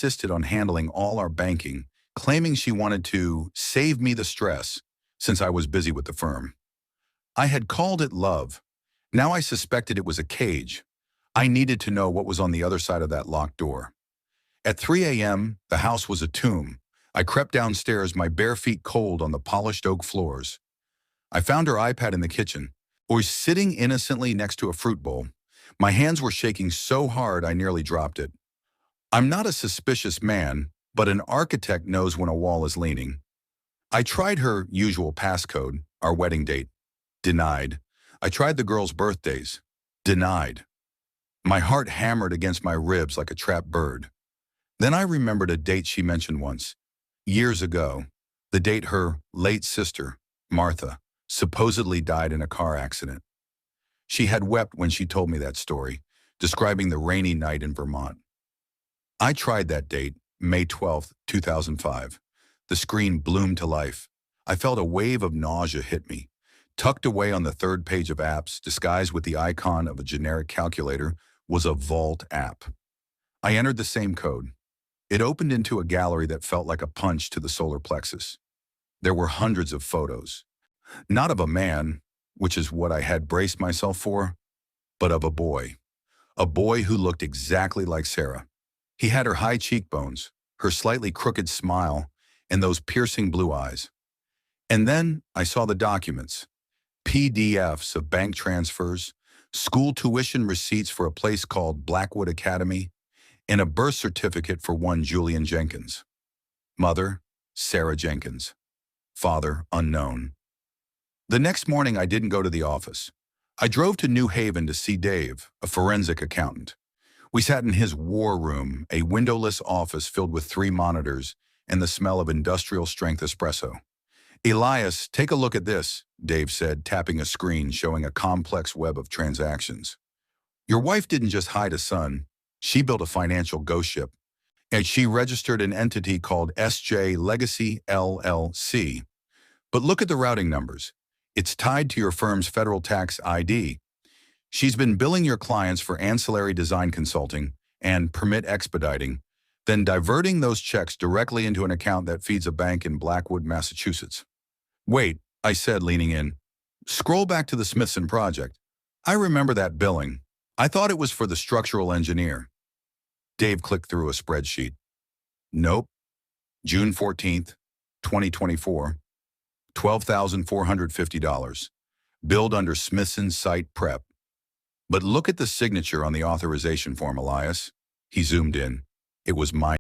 insisted on handling all our banking, claiming she wanted to save me the stress since I was busy with the firm. I had called it love. Now I suspected it was a cage. I needed to know what was on the other side of that locked door. At 3 a.m., the house was a tomb. I crept downstairs, my bare feet cold on the polished oak floors. I found her iPad in the kitchen, or sitting innocently next to a fruit bowl. My hands were shaking so hard I nearly dropped it. I'm not a suspicious man, but an architect knows when a wall is leaning. I tried her usual passcode, our wedding date. Denied. I tried the girls' birthdays. Denied. My heart hammered against my ribs like a trapped bird. Then I remembered a date she mentioned once. Years ago, the date her late sister, Martha, supposedly died in a car accident. She had wept when she told me that story, describing the rainy night in Vermont. I tried that date, May 12, 2005. The screen bloomed to life. I felt a wave of nausea hit me. Tucked away on the third page of apps, disguised with the icon of a generic calculator, was a Vault app. I entered the same code. It opened into a gallery that felt like a punch to the solar plexus. There were hundreds of photos. Not of a man, which is what I had braced myself for, but of a boy. A boy who looked exactly like Sarah. He had her high cheekbones, her slightly crooked smile, and those piercing blue eyes. And then I saw the documents. PDFs of bank transfers, school tuition receipts for a place called Blackwood Academy, and a birth certificate for one Julian Jenkins. Mother, Sarah Jenkins. Father, unknown. The next morning, I didn't go to the office. I drove to New Haven to see Dave, a forensic accountant. We sat in his war room, a windowless office filled with 3 monitors and the smell of industrial-strength espresso. "Elias, take a look at this," Dave said, tapping a screen showing a complex web of transactions. "Your wife didn't just hide a son. She built a financial ghost ship, and she registered an entity called SJ Legacy LLC. But look at the routing numbers. It's tied to your firm's federal tax ID. She's been billing your clients for ancillary design consulting and permit expediting, then diverting those checks directly into an account that feeds a bank in Blackwood, Massachusetts." "Wait," I said, leaning in. "Scroll back to the Smithson project. I remember that billing. I thought it was for the structural engineer." Dave clicked through a spreadsheet. "Nope. June 14th, 2024. $12,450. Billed under Smithson Site Prep. But look at the signature on the authorization form, Elias." He zoomed in. It was mine.